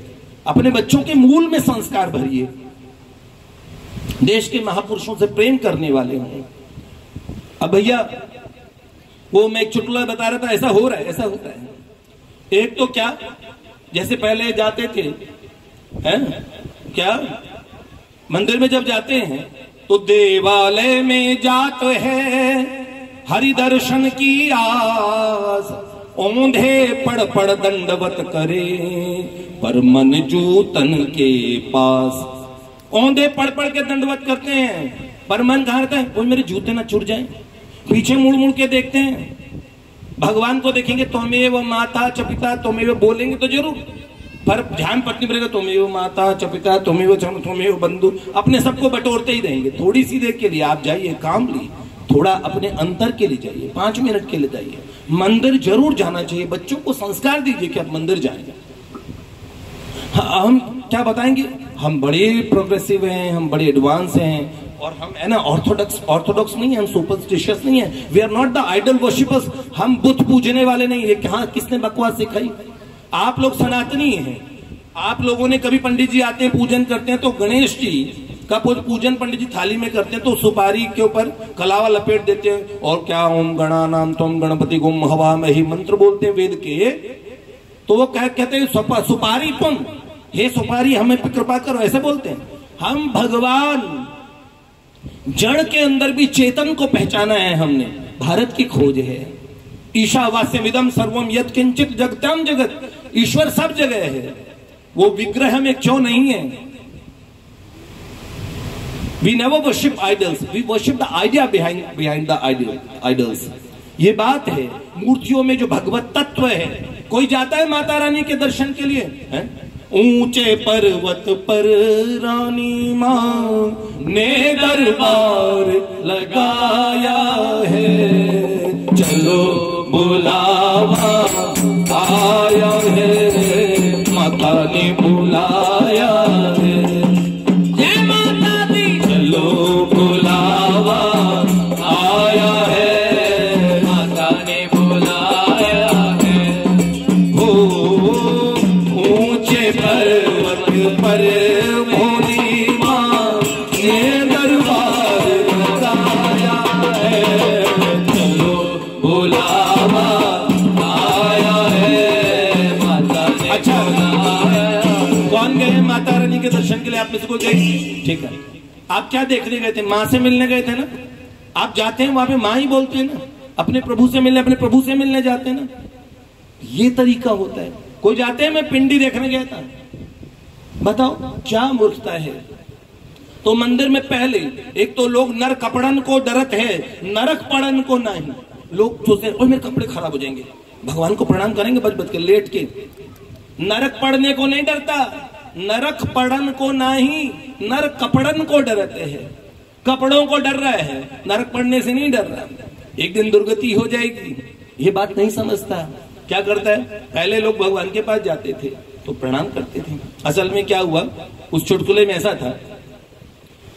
अपने बच्चों के मूल में संस्कार भरिए, देश के महापुरुषों से प्रेम करने वाले हों। अब भैया, वो मैं एक चुटकुला बता रहा था, ऐसा हो रहा है, ऐसा होता है। एक तो क्या, जैसे पहले जाते थे, हैं क्या, मंदिर में जब जाते हैं तो देवालय में जात है हरि दर्शन की आस, औंधे पड़ पड़ दंडवत करे पर मन जूतन के पास। औंधे पड़ पड़ के दंडवत करते हैं, पर मन कहाँ रहता है, कोई मेरे जूते ना छूट जाए। पीछे मुड़ मुड़ के देखते हैं, भगवान को देखेंगे, त्वमेव माता च पिता, त्वमेव बोलेंगे तो जरूर, पर ध्यान पत्नी पड़ेगा, त्वमेव माता च पिता, त्वमेव बंधु, अपने सबको बटोरते ही रहेंगे। थोड़ी सी देर के लिए आप जाइए, काम लिए, थोड़ा अपने अंतर के लिए जाइए, 5 मिनट के लिए जाइए। मंदिर जरूर जाना चाहिए, बच्चों को संस्कार दीजिए कि आप मंदिर जाएंगे। हम क्या बताएंगे, हम बड़े प्रोग्रेसिव हैं, हम बड़े एडवांस हैं, और हम है ना ऑर्थोडॉक्स नहीं है, हम सुपरस्टिशियस नहीं है, we are not the idol worshippers, हम बुत पूजने वाले नहीं है। कहाँ किसने बकवास सिखाई? आप लोग सनातनी हैं। आप लोगों ने कभी, पंडित जी आते हैं पूजन करते हैं तो गणेश जी का पूजन पंडित जी थाली में करते हैं तो सुपारी के ऊपर कलावा लपेट देते हैं, और क्या ओम गणानाम त्वं गणपति गुम हवा में ही मंत्र बोलते हैं वेद के। तो वो कहते हैं सुपारी तुम, हे सुपारी हमें कृपा करो, ऐसे बोलते हैं। हम भगवान जड़ के अंदर भी चेतन को पहचाना है हमने, भारत की खोज है। ईशावास्यमिदं सर्वम यत् किंचित जगताम जगत, ईश्वर सब जगह है, वो विग्रह में क्यों नहीं है। We never worship idols, we worship the idea behind the idols. ये बात है, मूर्तियों में जो भगवत तत्व है। कोई जाता है माता रानी के दर्शन के लिए, है? ऊंचे पर्वत पर रानी माँ ने दरबार लगाया है, चलो बुलावा आया है, माता ने बुलाया है, जय माता दी, चलो बुलावा आया है, माता ने बुलाया है। हो ऊंचे पर्वत पर भोली माँ ने दरबार लगाया है, चलो बुलावा आया है, माता ने। अच्छा, कौन गए माता रानी के दर्शन के लिए? आप में से कोई गए? ठीक है। आप क्या देखने गए थे? माँ से मिलने गए थे ना। आप जाते हैं वहां पे माँ ही बोलते हैं ना, अपने प्रभु से मिलने, अपने प्रभु से मिलने जाते हैं ना। ये तरीका होता है। कोई जाते हैं, मैं पिंडी देखने गया था, बताओ क्या मूर्खता है। तो मंदिर में पहले एक तो लोग नर कपड़न को डरत है, नरक पड़न को नहीं। लोग सोचते हैं मेरे कपड़े खराब हो जाएंगे, भगवान को प्रणाम करेंगे बच बच के लेट के। नरक पड़ने को नहीं डरता, नरक पड़न को नहीं, नर कपड़न को डरते हैं। कपड़ों को डर रहा है, नरक पड़ने से नहीं डर रहा। एक दिन दुर्गति हो जाएगी, ये बात नहीं समझता। क्या करता है, पहले लोग भगवान के पास जाते थे तो प्रणाम करते थे। असल में क्या हुआ, उस चुटकुले में ऐसा था,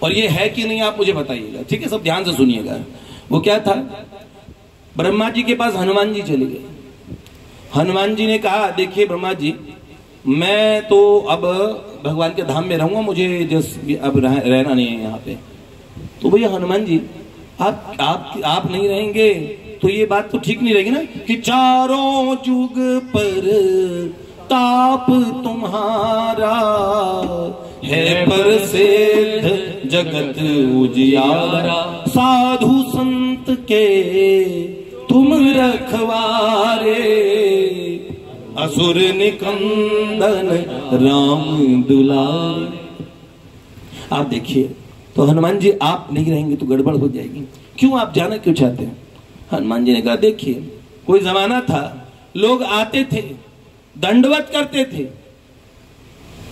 और ये है कि नहीं आप मुझे बताइएगा, ठीक है? सब ध्यान से सुनिएगा। वो क्या था, ब्रह्मा जी के पास हनुमान जी चले गए। हनुमान जी ने कहा, देखिए ब्रह्मा जी, मैं तो अब भगवान के धाम में रहूंगा, मुझे अब रहना नहीं है यहाँ पे। तो भैया हनुमान जी, आप नहीं रहेंगे तो ये बात तो ठीक नहीं रहेगी ना, कि चारों जुग पर ताप तुम्हारा है, पर सिद्ध जगत उजियारा, साधु संत के तुम रखवारे, असुर निकंदन राम दुलारे। आप देखिए, तो हनुमान जी आप नहीं रहेंगे तो गड़बड़ हो जाएगी। क्यों, आप जाना क्यों चाहते हैं? हनुमान जी ने कहा, देखिए कोई जमाना था, लोग आते थे, दंडवत करते थे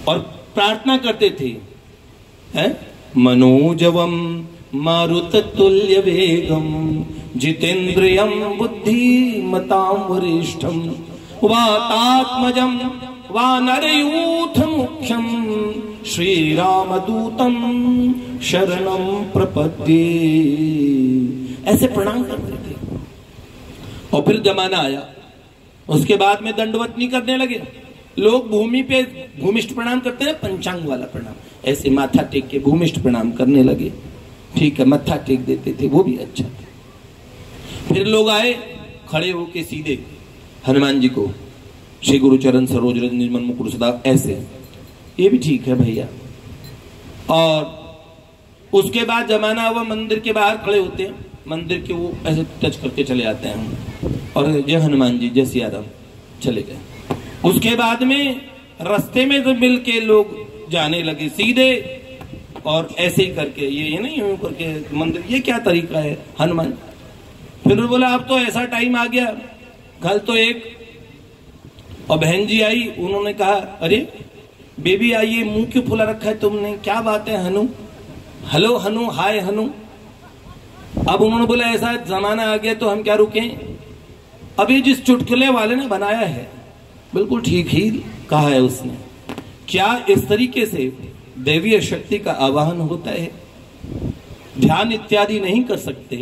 और प्रार्थना करते थे, हैं? मनोजवम मारुततुल्य वेगम जितेन्द्रियं बुद्धिमतां वरिष्ठं वातात्मजं वानरयूथ मुख्यं श्रीरामदूतं शरणं प्रपद्ये। ऐसे प्रणाम करते थे। और फिर जमाना आया, उसके बाद में दंडवत नहीं करने लगे लोग। भूमि पे भूमिष्ठ प्रणाम करते हैं, पंचांग वाला प्रणाम, ऐसे माथा टेक के भूमिष्ठ प्रणाम करने लगे। ठीक है, मत्था टेक देते थे, वो भी अच्छा था। फिर लोग आए खड़े होके सीधे हनुमान जी को, श्री गुरु चरण सरोज रज निज मन मुकुर सदा, ऐसे, ये भी ठीक है भैया। और उसके बाद जमाना हुआ मंदिर के बाहर खड़े होते हैं, मंदिर के वो ऐसे टच करके चले आते हैं और जय हनुमान जी जय सिया राम चले गए। उसके बाद में रास्ते में तो मिल के लोग जाने लगे सीधे, और ऐसे ही करके ये नहीं यूं करके मंदिर, ये क्या तरीका है हनुमान। फिर बोला अब तो ऐसा टाइम आ गया, कल तो एक और बहन जी आई, उन्होंने कहा अरे बेबी आइए, मुंह क्यों फुला रखा है तुमने, क्या बात है हनु, हेलो हनु, हाय हनु। अब उन्होंने बोला ऐसा जमाना आ गया तो हम क्या रुकें। अब ये जिस चुटकुले वाले ने बनाया है बिल्कुल ठीक ही कहा है उसने। क्या इस तरीके से दैवीय शक्ति का आवाहन होता है? ध्यान इत्यादि नहीं कर सकते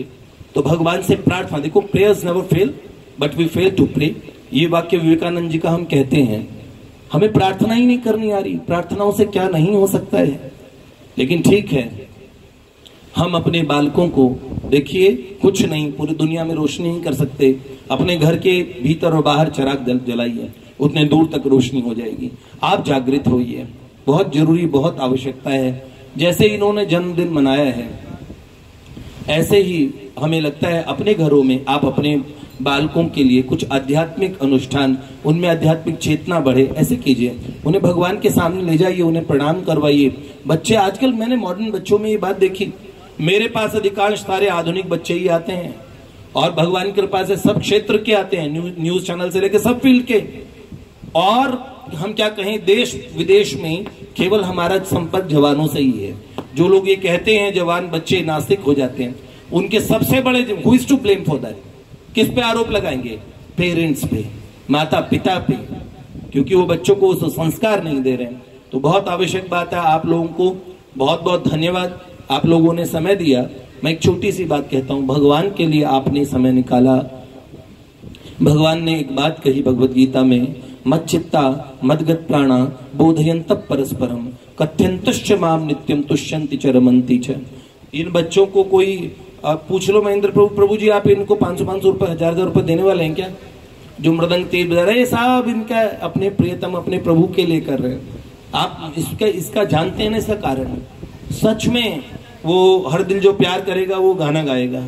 तो भगवान से प्रार्थना, देखो prayers never fail but we fail to pray, ये वाक्य विवेकानंद जी का हम कहते हैं। हमें प्रार्थना ही नहीं करनी आ रही, प्रार्थनाओं से क्या नहीं हो सकता है। लेकिन ठीक है, हम अपने बालकों को देखिए, कुछ नहीं पूरी दुनिया में रोशनी नहीं कर सकते, अपने घर के भीतर और बाहर चिराग जलाइए, उतने दूर तक रोशनी हो जाएगी। आप जागृत होइए, बहुत जरूरी, बहुत आवश्यकता है। जैसे इन्होंने जन्मदिन मनाया है, ऐसे ही हमें लगता है अपने घरों में आप अपने बालकों के लिए कुछ आध्यात्मिक अनुष्ठान, उनमें आध्यात्मिक चेतना बढ़े, ऐसे कीजिए। उन्हें भगवान के सामने ले जाइए, उन्हें प्रणाम करवाइए। बच्चे आजकल, मैंने मॉडर्न बच्चों में ये बात देखी, मेरे पास अधिकांश सारे आधुनिक बच्चे ही आते हैं और भगवान की कृपा से सब क्षेत्र के आते हैं, न्यूज चैनल से लेकर सब फील्ड के। और हम क्या कहें, देश विदेश में केवल हमारा संपर्क जवानों से ही है। जो लोग ये कहते हैं जवान बच्चे नास्तिक हो जाते हैं, उनके सबसे बड़े who is to blame for that, किस पे आरोप लगाएंगे? पेरेंट्स पे, माता पिता पे, क्योंकि वो बच्चों को उस संस्कार नहीं दे रहे हैं। तो बहुत आवश्यक बात है। आप लोगों को बहुत बहुत धन्यवाद, आप लोगों ने समय दिया। मैं एक छोटी सी बात कहता हूं, भगवान के लिए आपने समय निकाला। भगवान ने एक बात कही भगवत गीता में, मत चित्ता मदगत प्राणा बोधयंत परस्परम कथ्यंतश्च माम नित्यम तुष्यंति च रमन्ति च। इन बच्चों को कोई पूछ लो, महेंद्र प्रभु जी आप इनको 500 रुपए 1000 रुपए देने वाले हैं क्या? जो मृदंग तेज बजा रहे साहब, इनका अपने प्रियतम अपने प्रभु के लिए कर रहे हैं। आप इसका जानते हैं ना, इसका कारण सच में वो हर दिल जो प्यार करेगा वो गाना गाएगा।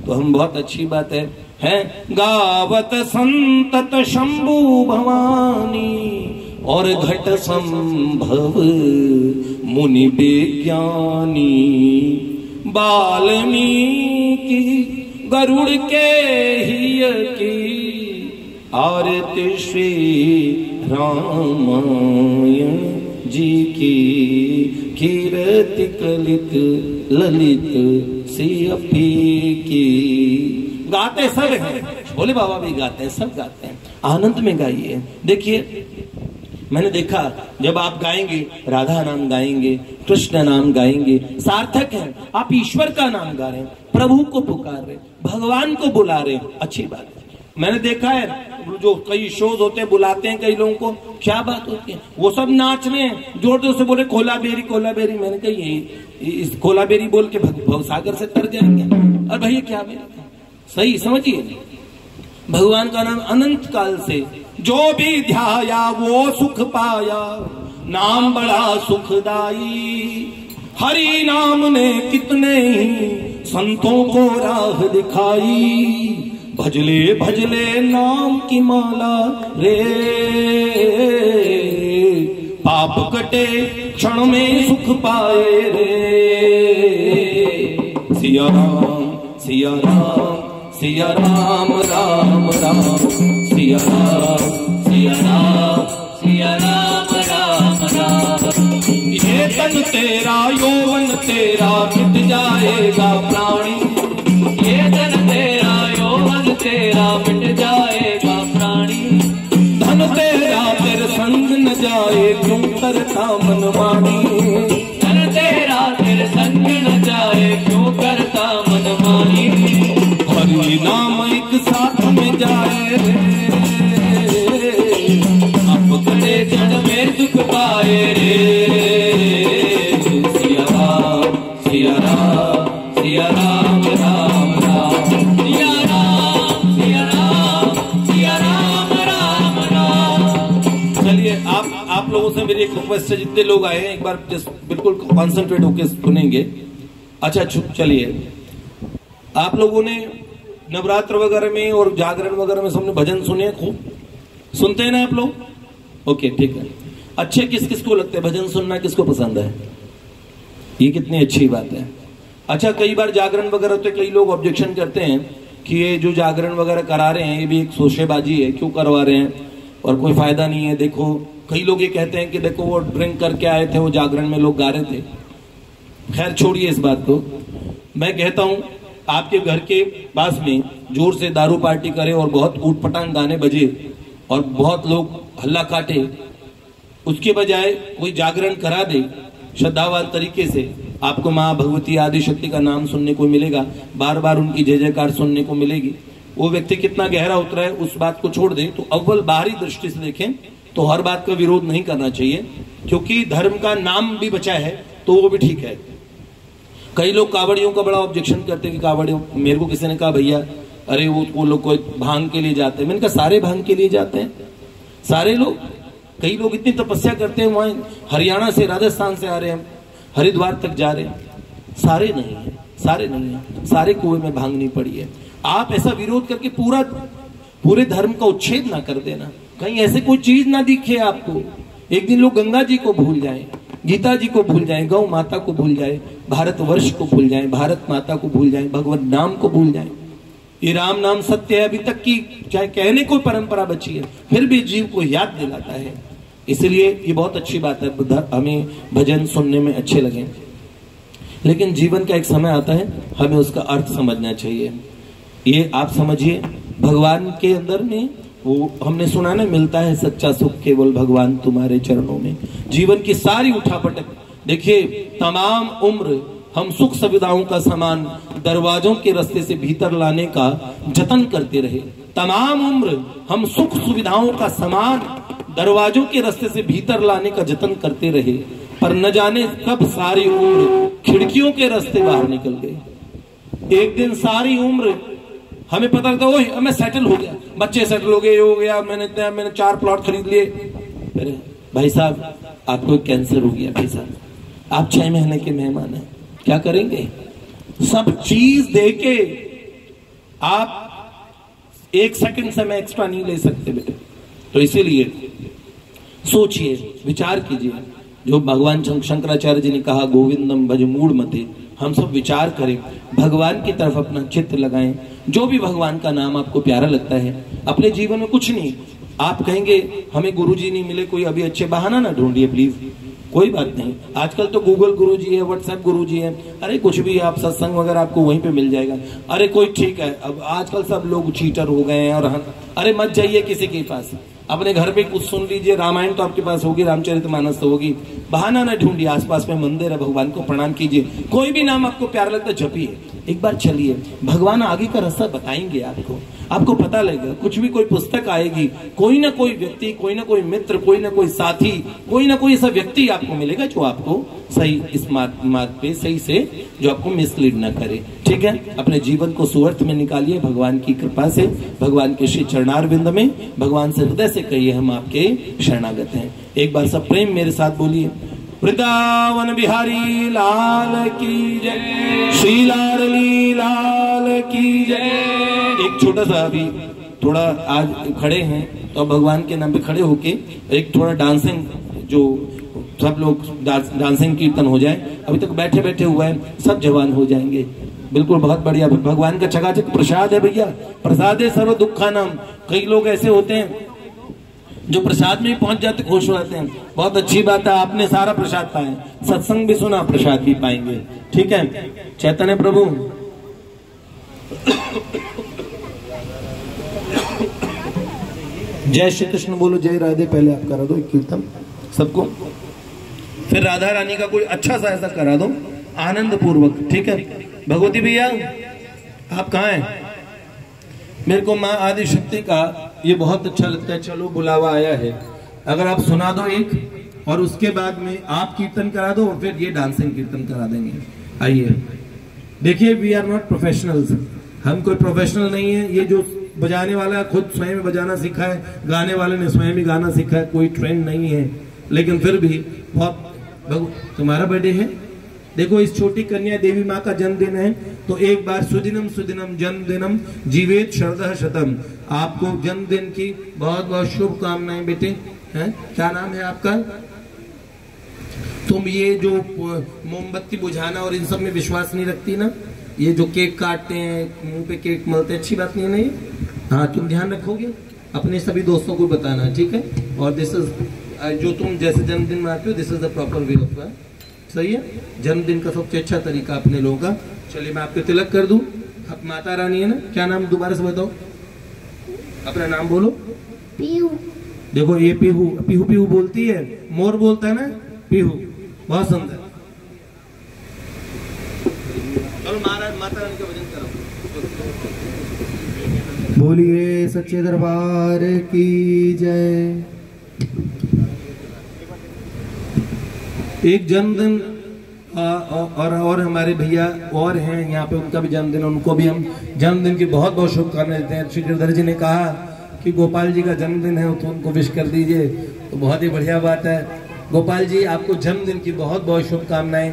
तो हम, बहुत अच्छी बात है गावत संतत शंभु भवानी और घट संभव मुनि विज्ञानी, वाल्मीकि गरुड़ के हिय की आरती श्री रामायण जी की, कीर्ति कलित ललित सियपी की। गाते सब हैं, भोले बाबा भी गाते हैं, सब गाते हैं, आनंद में गाइए। देखिए मैंने देखा, जब आप गाएंगे राधा नाम गाएंगे, कृष्ण नाम गाएंगे, सार्थक है। आप ईश्वर का नाम गा रहे हैं, प्रभु को पुकार रहे, भगवान को बुला रहे, अच्छी बात है। मैंने देखा है जो कई शोज होते हैं, बुलाते हैं कई लोगों को, क्या बात होती है, वो सब नाच रहे हैं, जोर जोर से बोले खोला बेरी खोला बेरी। मैंने कहा ये इस खोला बेरी बोल के भवसागर से तर जाएंगे। और भैया क्या मेरा सही समझिए, भगवान का नाम अनंत काल से जो भी ध्याया वो सुख पाया, नाम बड़ा सुखदाई। हरि नाम ने कितने ही संतों को राह दिखाई, भजले भजले नाम की माला रे, पाप कटे क्षण में सुख पाए रे। सिया राम सिया राम सिया राम राम राम, सिया राम सिया राम सिया राम राम राम। ये तन तेरा यौवन यौवन तेरा मिट जाएगा प्राणी, ये धन तेरा यौवन तेरा मिट जाएगा प्राणी। धन तेरा तेरे संग न जाए क्यों करता मनमानी, धन तेरा तेरे संग न जाए क्यों करता मनमानी। हरि नाम एक साथ में जाए अब खड़े जड़ में दुख पाए रे। सिया राम सिया राम सिया राम राम राम, सिया राम सिया राम सिया राम राम राम। चलिए आप लोगों से मेरी एक रिक्वेस्ट है, जितने लोग आए हैं एक बार बिल्कुल कॉन्सेंट्रेट होकर सुनेंगे। अच्छा चलिए, आप लोगों ने नवरात्र वगैरह में और जागरण वगैरह में सबने भजन सुने, खूब सुनते हैं ना आप लोग? ओके ठीक है। अच्छे किस किस को लगते हैं भजन सुनना, किसको पसंद है? ये कितनी अच्छी बात है। अच्छा, कई बार जागरण वगैरह तो कई लोग ऑब्जेक्शन करते हैं कि ये जो जागरण वगैरह करा रहे हैं ये भी एक शोशेबाजी है, क्यों करवा रहे हैं और कोई फायदा नहीं है। देखो कई लोग ये कहते हैं कि देखो वो ड्रिंक करके आए थे, वो जागरण में लोग गा रहे थे। खैर छोड़िए इस बात को। मैं कहता हूं आपके घर के पास में जोर से दारू पार्टी करे और बहुत ऊटपटांग गाने बजे और बहुत लोग हल्ला काटे, उसके बजाय कोई जागरण करा दे श्रद्धावान तरीके से, आपको माँ भगवती आदि शक्ति का नाम सुनने को मिलेगा, बार बार उनकी जय जयकार सुनने को मिलेगी। वो व्यक्ति कितना गहरा उतरा है उस बात को छोड़ दे। तो अव्वल बाहरी दृष्टि से देखें तो हर बात का विरोध नहीं करना चाहिए, क्योंकि धर्म का नाम भी बचा है तो वो भी ठीक है। कई लोग कावड़ियों का बड़ा ऑब्जेक्शन करते हैं कि कावड़ियों, मेरे को किसी ने कहा भैया अरे वो लोग कोई भांग के लिए जाते हैं। मैंने कहा सारे भांग के लिए जाते हैं? सारे लोग? कई लोग इतनी तपस्या करते हैं, वहां हरियाणा से राजस्थान से आ रहे हैं, हरिद्वार तक जा रहे हैं। सारे नहीं है, सारे नहीं है, सारे कुएं में भांग नहीं पड़ी है। आप ऐसा विरोध करके पूरे धर्म का उच्छेद ना कर देना, कहीं ऐसे कोई चीज ना दिखे आपको। एक दिन लोग गंगा जी को भूल जाएं, गीता जी को भूल जाएं, गौ माता को भूल जाए, भारतवर्ष को भूल जाएं, भारत माता को भूल जाएं, भगवत नाम को भूल जाएं। ये राम नाम सत्य है, अभी तक की चाहे कहने कोई परंपरा बची है, फिर भी जीव को याद दिलाता है। इसलिए ये बहुत अच्छी बात है, हमें भजन सुनने में अच्छे लगे। लेकिन जीवन का एक समय आता है, हमें उसका अर्थ समझना चाहिए। ये आप समझिए, भगवान के अंदर में वो हमने सुना ना, मिलता है सच्चा सुख केवल भगवान तुम्हारे चरणों में। जीवन की सारी उठापटक देखिए, तमाम उम्र हम सुख सुविधाओं का सामान दरवाजों के रास्ते से भीतर लाने का जतन करते रहे। तमाम उम्र हम सुख सुविधाओं का सामान दरवाजों के रास्ते से भीतर लाने का जतन करते रहे, पर न जाने कब सारी उम्र खिड़कियों के रास्ते बाहर निकल गए। एक दिन सारी उम्र हमें पता लगता ओह मैं सेटल हो गया, बच्चे सेटल हो गए, हो गया, मैंने 4 प्लॉट खरीद लिए। अरे भाई साहब आपको कैंसर हो गया, भाई साहब आप 6 महीने के मेहमान हैं, क्या करेंगे? सब चीज देके आप 1 सेकंड समय एक्स्ट्रा नहीं ले सकते बेटे। तो इसीलिए सोचिए, विचार कीजिए, जो भगवान शंकराचार्य जी ने कहा गोविंदम भज मूढ़ मते, हम सब विचार करें, भगवान की तरफ अपना चित्त लगाएं। जो भी भगवान का नाम आपको प्यारा लगता है, अपने जीवन में कुछ नहीं, आप कहेंगे हमें गुरुजी नहीं मिले, कोई अभी अच्छे बहाना ना ढूंढिए प्लीज, कोई बात नहीं। आजकल तो गूगल गुरुजी है, व्हाट्सएप गुरुजी है, अरे कुछ भी आप सत्संग वगैरह आपको वहीं पे मिल जाएगा। अरे कोई ठीक है, अब आजकल सब लोग चीटर हो गए हैं, और अरे मत जाइए किसी के पास, अपने घर पे कुछ सुन लीजिए, रामायण तो आपके पास होगी, रामचरितमानस तो होगी, बहाना ना ढूंढिए, आसपास में मंदिर है, भगवान को प्रणाम कीजिए। कोई भी नाम आपको प्यारा लगता है जपिए, एक बार चलिए, भगवान आगे का रास्ता बताएंगे आपको पता लगेगा। कुछ भी कोई पुस्तक आएगी, कोई ना कोई व्यक्ति, कोई ना कोई मित्र, कोई ना कोई साथी, कोई ना कोई ऐसा व्यक्ति आपको मिलेगा जो आपको सही इस मार्ग पे सही से, जो आपको मिसलीड ना करे। ठीक है, अपने जीवन को सुअर्थ में निकालिए भगवान की कृपा से, भगवान के श्री चरणारविंद में, भगवान से हृदय से कहिए हम आपके शरणागत हैं। एक बार सब प्रेम मेरे साथ बोलिए, वृंदावन बिहारी लाल की जय, श्री लाडली लाल की जय। एक छोटा सा, अभी थोड़ा आज खड़े हैं तो भगवान के नाम पे खड़े होके एक थोड़ा डांसिंग, जो सब लोग डांसिंग कीर्तन हो जाए। अभी तक बैठे बैठे हुए हैं, सब जवान हो जाएंगे, बिल्कुल बहुत बढ़िया। भगवान का चकाचक प्रसाद है भैया, प्रसाद है सर्व दुखानाम। कई लोग ऐसे होते हैं जो प्रसाद में ही पहुंच जाते खुश हो जाते हैं। बहुत अच्छी बात है, आपने सारा प्रसाद पाए, सत्संग भी सुना, प्रसाद भी पाएंगे। ठीक है, चैतन्य प्रभु जय श्री कृष्ण बोलो, जय राधे। पहले आप करा दो एक कीर्तन सबको, फिर राधा रानी का कोई अच्छा सा ऐसा करा दो आनंद पूर्वक। ठीक है, भगवती भैया आप कहाँ हैं? मेरे को माँ आदि शक्ति का ये बहुत अच्छा लगता है। चलो बुलावा आया है, अगर आप सुना दो एक, और उसके बाद में आप कीर्तन करा दो, और फिर ये डांसिंग कीर्तन करा देंगे। आइए देखिए, वी आर नॉट प्रोफेशनल्स, हम कोई प्रोफेशनल नहीं है। ये जो बजाने वाला खुद स्वयं बजाना सीखा है, गाने वाले ने स्वयं ही गाना सीखा है, कोई ट्रेंड नहीं है, लेकिन फिर भी बहुत। तुम्हारा बर्थडे है, देखो इस छोटी कन्या देवी माँ का जन्मदिन है, तो एक बार सुदिनम सुदिनम जन्मदिनम जीवेत शरदः शतम। आपको जन्मदिन की बहुत बहुत शुभकामनाएं बेटे। हैं, क्या नाम है आपका? तुम ये जो मोमबत्ती बुझाना और इन सब में विश्वास नहीं रखती ना, ये जो केक काटते हैं, मुंह पे केक मलते हैं, अच्छी बात नहीं है नहीं? हाँ, तुम ध्यान रखोगे, अपने सभी दोस्तों को बताना, ठीक है? और दिस इज जो तुम जैसे जन्मदिन मनाते हो, this is the proper way of, सही है? जन्मदिन का सबसे अच्छा तरीका अपने लोगों का। चलिए मैं आपको तिलक कर दूं। अब माता रानी है ना, क्या नाम दोबारा से बताओ, अपना नाम बोलो। पीहू। देखो ये पीहू पीहू पीहू बोलती है, मोर बोलता है ना पीहू, बहुत सुंदर। चलो महाराज माता रानी का भजन करो। बोलिए सच्चे दरबार की जय। एक जन्मदिन और हमारे भैया और हैं यहाँ पे, उनका भी जन्मदिन, उनको भी हम जन्मदिन की बहुत बहुत शुभकामनाएं देते हैं। श्री गिरधर जी ने कहा कि गोपाल जी का जन्मदिन है तो उनको विश कर दीजिए, तो बहुत ही बढ़िया बात है। गोपाल जी आपको जन्मदिन की बहुत बहुत शुभकामनाएं।